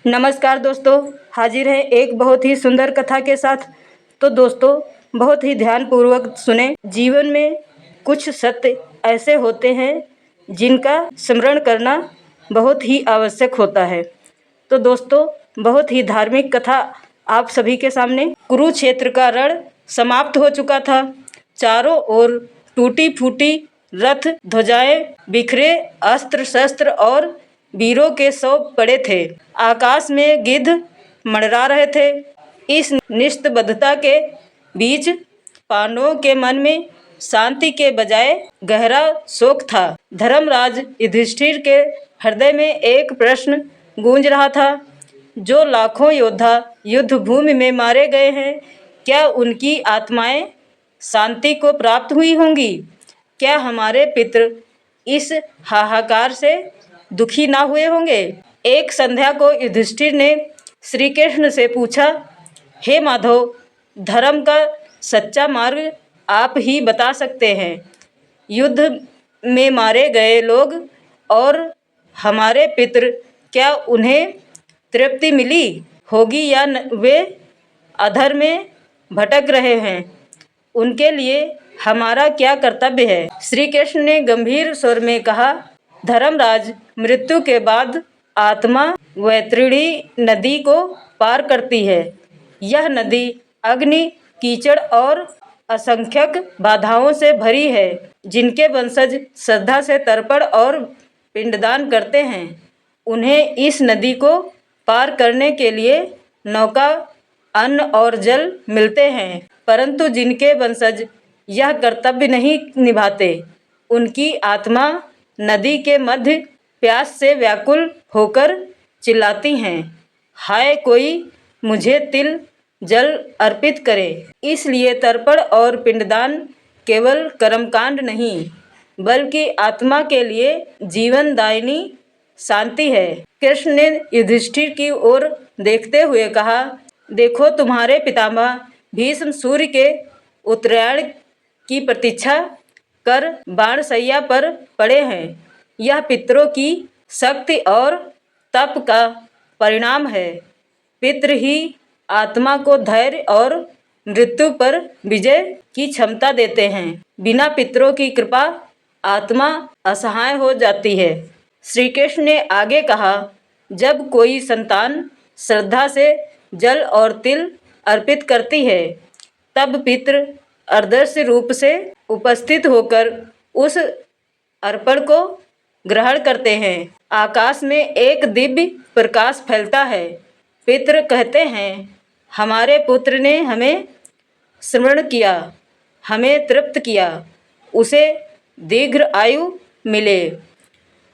नमस्कार दोस्तों, हाजिर है एक बहुत ही सुंदर कथा के साथ। तो दोस्तों, बहुत ही ध्यानपूर्वक सुने। जीवन में कुछ सत्य ऐसे होते हैं जिनका स्मरण करना बहुत ही आवश्यक होता है। तो दोस्तों, बहुत ही धार्मिक कथा आप सभी के सामने। कुरुक्षेत्र का रण समाप्त हो चुका था। चारों ओर टूटी फूटी रथ ध्वजाएं, बिखरे अस्त्र शस्त्र और वीरों के शव पड़े थे। आकाश में गिद्ध मंडरा रहे थे। इस निस्तब्धता के बीच पांडवों के मन में शांति के बजाय गहरा शोक था। धर्मराज युधिष्ठिर के हृदय में एक प्रश्न गूंज रहा था। जो लाखों योद्धा युद्ध भूमि में मारे गए हैं, क्या उनकी आत्माएं शांति को प्राप्त हुई होंगी? क्या हमारे पितृ इस हाहाकार से दुखी ना हुए होंगे? एक संध्या को युधिष्ठिर ने श्री कृष्ण से पूछा, हे माधव, धर्म का सच्चा मार्ग आप ही बता सकते हैं। युद्ध में मारे गए लोग और हमारे पितृ, क्या उन्हें तृप्ति मिली होगी या वे अधर में भटक रहे हैं? उनके लिए हमारा क्या कर्तव्य है? श्री कृष्ण ने गंभीर स्वर में कहा, धर्मराज, मृत्यु के बाद आत्मा वैतरणी नदी को पार करती है। यह नदी अग्नि, कीचड़ और असंख्यक बाधाओं से भरी है। जिनके वंशज श्रद्धा से तर्पण और पिंडदान करते हैं, उन्हें इस नदी को पार करने के लिए नौका, अन्न और जल मिलते हैं। परंतु जिनके वंशज यह कर्तव्य नहीं निभाते, उनकी आत्मा नदी के मध्य प्यास से व्याकुल होकर चिल्लाती हैं, हाय कोई मुझे तिल जल अर्पित करे। इसलिए तर्पण और पिंडदान केवल कर्मकांड नहीं, बल्कि आत्मा के लिए जीवनदायिनी शांति है। कृष्ण ने युधिष्ठिर की ओर देखते हुए कहा, देखो, तुम्हारे पितामह भीष्म सूर्य के उत्तरायण की प्रतीक्षा कर बाणशैया पर पड़े हैं। यह पितरों की शक्ति और तप का परिणाम है। पितृ ही आत्मा को धैर्य और मृत्यु पर विजय की क्षमता देते हैं। बिना पितरों की कृपा आत्मा असहाय हो जाती है। श्री कृष्ण ने आगे कहा, जब कोई संतान श्रद्धा से जल और तिल अर्पित करती है, तब पितृ अदृश्य रूप से उपस्थित होकर उस अर्पण को ग्रहण करते हैं। आकाश में एक दिव्य प्रकाश फैलता है। पितृ कहते हैं, हमारे पुत्र ने हमें स्मरण किया, हमें तृप्त किया, उसे दीर्घ आयु मिले,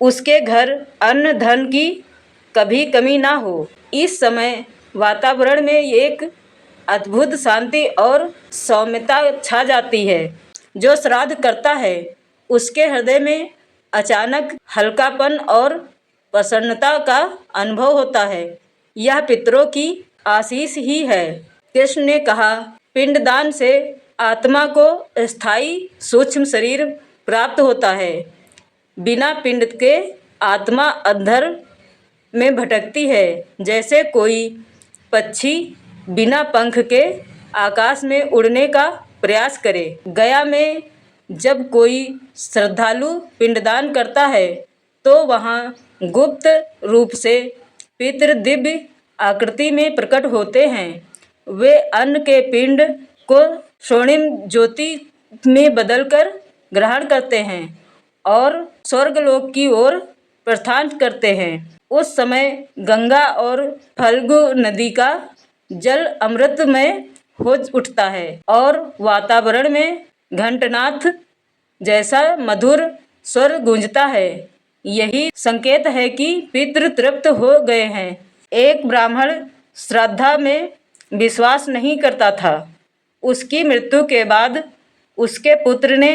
उसके घर अन्न धन की कभी कमी ना हो। इस समय वातावरण में एक अद्भुत शांति और सौम्यता छा जाती है। जो श्राद्ध करता है, उसके हृदय में अचानक हल्कापन और प्रसन्नता का अनुभव होता है। यह पितरों की आशीष ही है। कृष्ण ने कहा, पिंडदान से आत्मा को स्थायी सूक्ष्म शरीर प्राप्त होता है। बिना पिंड के आत्मा अंधर में भटकती है, जैसे कोई पक्षी बिना पंख के आकाश में उड़ने का प्रयास करे। गया में जब कोई श्रद्धालु पिंडदान करता है, तो वहाँ गुप्त रूप से पितृ दिव्य आकृति में प्रकट होते हैं। वे अन्न के पिंड को स्वर्णिम ज्योति में बदलकर ग्रहण करते हैं और स्वर्गलोक की ओर प्रस्थान करते हैं। उस समय गंगा और फल्गु नदी का जल अमृतमय हो उठता है और वातावरण में घंटनाथ जैसा मधुर स्वर गूंजता है। यही संकेत है कि पितृ तृप्त हो गए हैं। एक ब्राह्मण श्रद्धा में विश्वास नहीं करता था। उसकी मृत्यु के बाद उसके पुत्र ने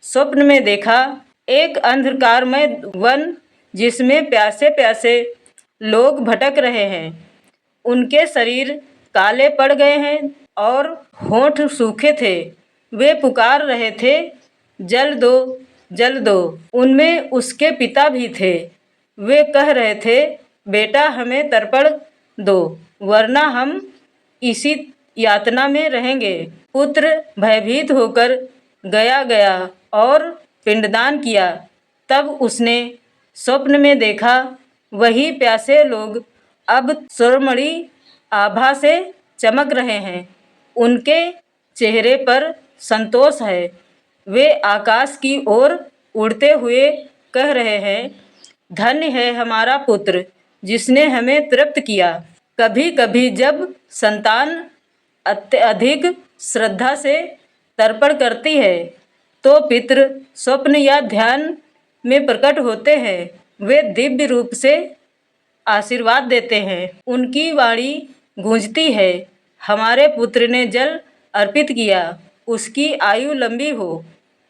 स्वप्न में देखा एक अंधकारमय वन, जिसमें प्यासे प्यासे लोग भटक रहे हैं। उनके शरीर काले पड़ गए हैं और होंठ सूखे थे। वे पुकार रहे थे, जल दो, जल दो। उनमें उसके पिता भी थे। वे कह रहे थे, बेटा, हमें तर्पण दो, वरना हम इसी यातना में रहेंगे। पुत्र भयभीत होकर गया और पिंडदान किया। तब उसने स्वप्न में देखा, वही प्यासे लोग अब स्वर्णमणि आभा से चमक रहे हैं। उनके चेहरे पर संतोष है। वे आकाश की ओर उड़ते हुए कह रहे हैं, धन्य है हमारा पुत्र जिसने हमें तृप्त किया। कभी कभी जब संतान अत्यधिक श्रद्धा से तर्पण करती है तो पितृ स्वप्न या ध्यान में प्रकट होते हैं। वे दिव्य रूप से आशीर्वाद देते हैं। उनकी वाणी गूंजती है, हमारे पुत्र ने जल अर्पित किया, उसकी आयु लंबी हो,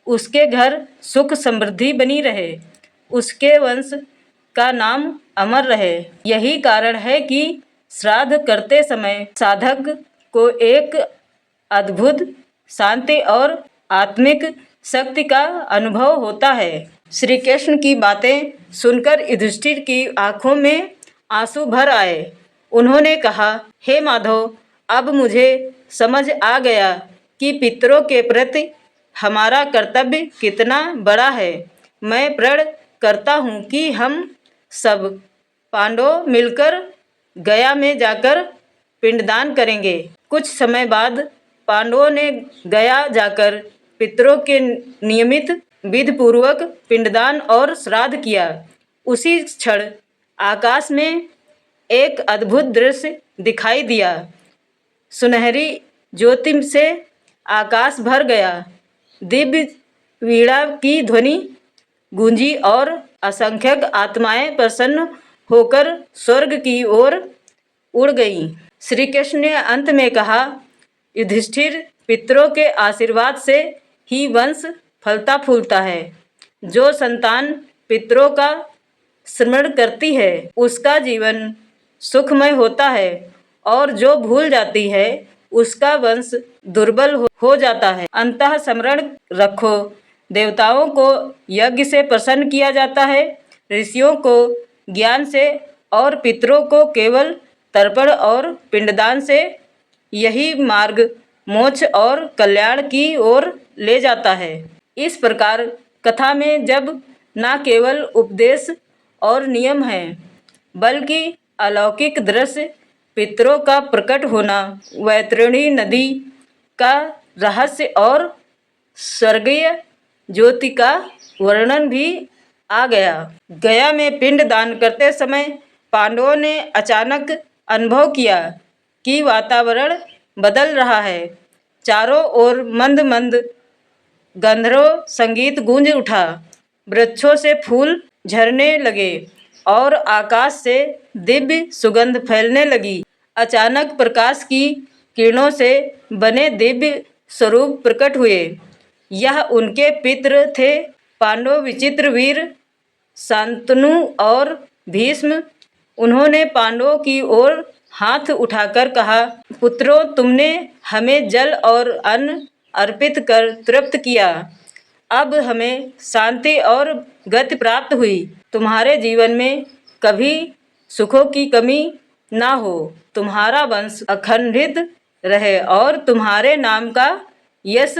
उसके घर सुख समृद्धि बनी रहे, उसके वंश का नाम अमर रहे। यही कारण है कि श्राद्ध करते समय साधक को एक अद्भुत शांति और आत्मिक शक्ति का अनुभव होता है। श्री कृष्ण की बातें सुनकर युधिष्ठिर की आंखों में आंसू भर आए। उन्होंने कहा, हे माधव, अब मुझे समझ आ गया कि पितरों के प्रति हमारा कर्तव्य कितना बड़ा है। मैं प्रण करता हूँ कि हम सब पांडव मिलकर गया में जाकर पिंडदान करेंगे। कुछ समय बाद पांडवों ने गया जाकर पितरों के नियमित विधि पूर्वक पिंडदान और श्राद्ध किया। उसी क्षण आकाश में एक अद्भुत दृश्य दिखाई दिया। सुनहरी ज्योति से आकाश भर गया। दिव्य वीणा की ध्वनि गूंजी और असंख्यक आत्माएं प्रसन्न होकर स्वर्ग की ओर उड़ गईं। श्री कृष्ण ने अंत में कहा, युधिष्ठिर, पितरों के आशीर्वाद से ही वंश फलता फूलता है। जो संतान पितरों का स्मरण करती है उसका जीवन सुखमय होता है और जो भूल जाती है उसका वंश दुर्बल हो जाता है। अंतः स्मरण रखो, देवताओं को यज्ञ से प्रसन्न किया जाता है, ऋषियों को ज्ञान से और पितरों को केवल तर्पण और पिंडदान से। यही मार्ग मोक्ष और कल्याण की ओर ले जाता है। इस प्रकार कथा में जब न केवल उपदेश और नियम हैं बल्कि अलौकिक दृश्य, पितरों का प्रकट होना, वैतरणी नदी का रहस्य और स्वर्गीय ज्योति का वर्णन भी आ गया। गया में पिंड दान करते समय पांडवों ने अचानक अनुभव किया कि वातावरण बदल रहा है। चारों ओर मंद मंद गंधर्व संगीत गूंज उठा, वृक्षों से फूल झरने लगे और आकाश से दिव्य सुगंध फैलने लगी। अचानक प्रकाश की किरणों से बने दिव्य स्वरूप प्रकट हुए। यह उनके पितृ थे, पांडव, विचित्र वीर, शांतनु और भीष्म। उन्होंने पांडवों की ओर हाथ उठाकर कहा, पुत्रों, तुमने हमें जल और अन्न अर्पित कर तृप्त किया। अब हमें शांति और गति प्राप्त हुई। तुम्हारे जीवन में कभी सुखों की कमी ना हो। तुम्हारा वंश अखंडित रहे और तुम्हारे नाम का यश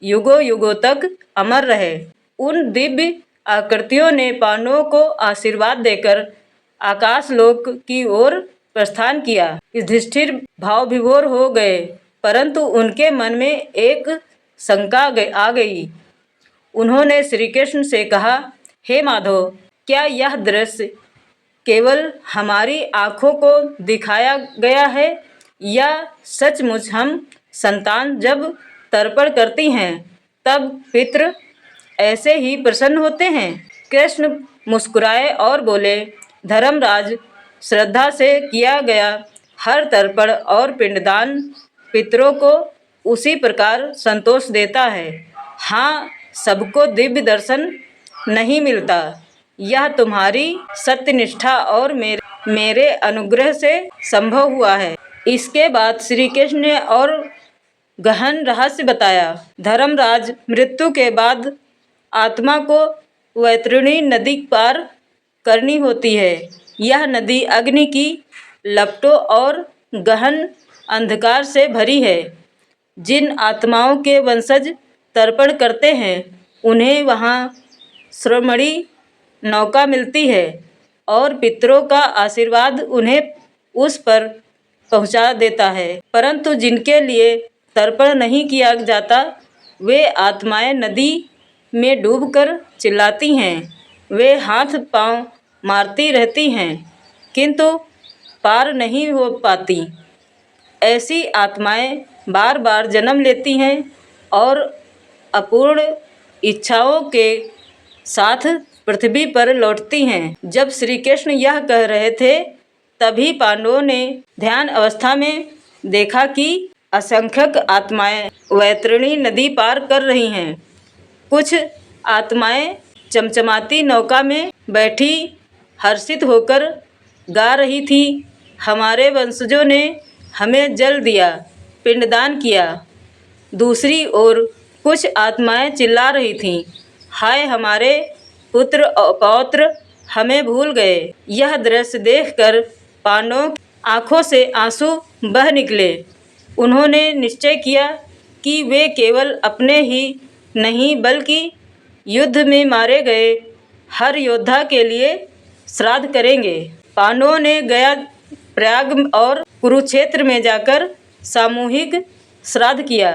युगों युगों तक अमर रहे। उन दिव्य आकृतियों ने पांडवों को आशीर्वाद देकर आकाशलोक की ओर प्रस्थान किया। युधिष्ठिर भाव विभोर हो गए, परंतु उनके मन में एक शंका आ गई। उन्होंने श्री कृष्ण से कहा, हे माधव, क्या यह दृश्य केवल हमारी आँखों को दिखाया गया है या सचमुच हम संतान जब तर्पण करती हैं तब पितृ ऐसे ही प्रसन्न होते हैं? कृष्ण मुस्कुराए और बोले, धर्मराज, श्रद्धा से किया गया हर तर्पण और पिंडदान पितरों को उसी प्रकार संतोष देता है। हाँ, सबको दिव्य दर्शन नहीं मिलता। यह तुम्हारी सत्यनिष्ठा और मेरे अनुग्रह से संभव हुआ है। इसके बाद श्री कृष्ण ने और गहन रहस्य बताया। धर्मराज, मृत्यु के बाद आत्मा को वैतरणी नदी पार करनी होती है। यह नदी अग्नि की लपटों और गहन अंधकार से भरी है। जिन आत्माओं के वंशज तर्पण करते हैं उन्हें वहाँ श्रोमणी नौका मिलती है और पितरों का आशीर्वाद उन्हें उस पर पहुँचा देता है। परंतु जिनके लिए तर्पण नहीं किया जाता वे आत्माएं नदी में डूबकर चिल्लाती हैं। वे हाथ पांव मारती रहती हैं किंतु पार नहीं हो पाती। ऐसी आत्माएं बार बार जन्म लेती हैं और अपूर्ण इच्छाओं के साथ पृथ्वी पर लौटती हैं। जब श्री कृष्ण यह कह रहे थे तभी पांडवों ने ध्यान अवस्था में देखा कि असंख्यक आत्माएं वैतरणी नदी पार कर रही हैं। कुछ आत्माएं चमचमाती नौका में बैठी हर्षित होकर गा रही थी, हमारे वंशजों ने हमें जल दिया, पिंडदान किया। दूसरी ओर कुछ आत्माएं चिल्ला रही थीं, हाय हमारे पुत्र और पौत्र हमें भूल गए। यह दृश्य देखकर पांडवों की आँखों से आंसू बह निकले। उन्होंने निश्चय किया कि वे केवल अपने ही नहीं बल्कि युद्ध में मारे गए हर योद्धा के लिए श्राद्ध करेंगे। पांडवों ने गया, प्रयाग और कुरुक्षेत्र में जाकर सामूहिक श्राद्ध किया।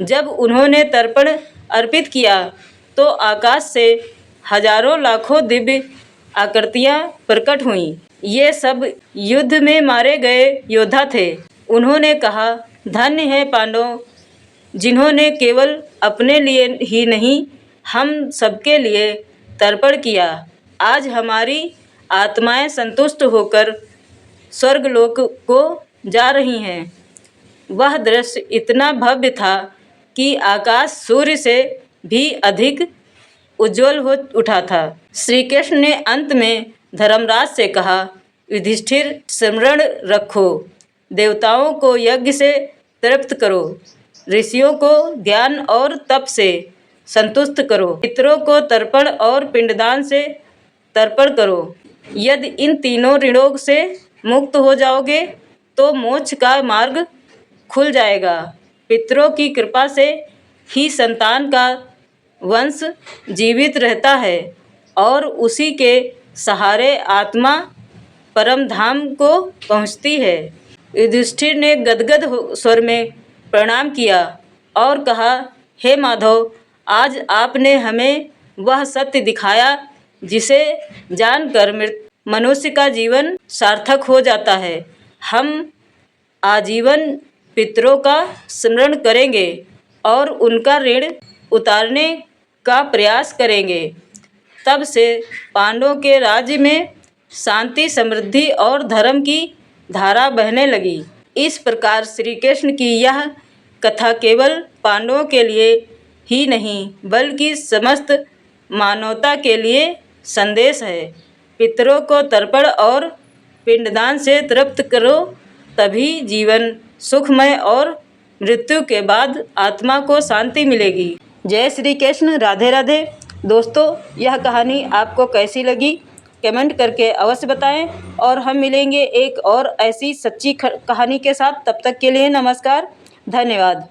जब उन्होंने तर्पण अर्पित किया तो आकाश से हजारों लाखों दिव्य आकृतियाँ प्रकट हुईं। ये सब युद्ध में मारे गए योद्धा थे। उन्होंने कहा, धन्य है पांडव जिन्होंने केवल अपने लिए ही नहीं हम सबके लिए तर्पण किया। आज हमारी आत्माएं संतुष्ट होकर स्वर्गलोक को जा रही हैं। वह दृश्य इतना भव्य था कि आकाश सूर्य से भी अधिक उज्जवल हो उठा था। श्री कृष्ण ने अंत में धर्मराज से कहा, युधिष्ठिर स्मरण रखो, देवताओं को यज्ञ से तृप्त करो, ऋषियों को ज्ञान और तप से संतुष्ट करो, पितरों को तर्पण और पिंडदान से तर्पण करो। यदि इन तीनों ऋणों से मुक्त हो जाओगे तो मोक्ष का मार्ग खुल जाएगा। पितरों की कृपा से ही संतान का वंश जीवित रहता है और उसी के सहारे आत्मा परम धाम को पहुँचती है। युधिष्ठिर ने गदगद स्वर में प्रणाम किया और कहा, हे माधव, आज आपने हमें वह सत्य दिखाया जिसे जानकर मनुष्य का जीवन सार्थक हो जाता है। हम आजीवन पितरों का स्मरण करेंगे और उनका ऋण उतारने का प्रयास करेंगे। तब से पांडवों के राज्य में शांति, समृद्धि और धर्म की धारा बहने लगी। इस प्रकार श्री कृष्ण की यह कथा केवल पांडवों के लिए ही नहीं बल्कि समस्त मानवता के लिए संदेश है। पितरों को तर्पण और पिंडदान से तृप्त करो, तभी जीवन सुखमय और मृत्यु के बाद आत्मा को शांति मिलेगी। जय श्री कृष्ण। राधे राधे। दोस्तों, यह कहानी आपको कैसी लगी कमेंट करके अवश्य बताएं और हम मिलेंगे एक और ऐसी सच्ची कहानी के साथ। तब तक के लिए नमस्कार, धन्यवाद।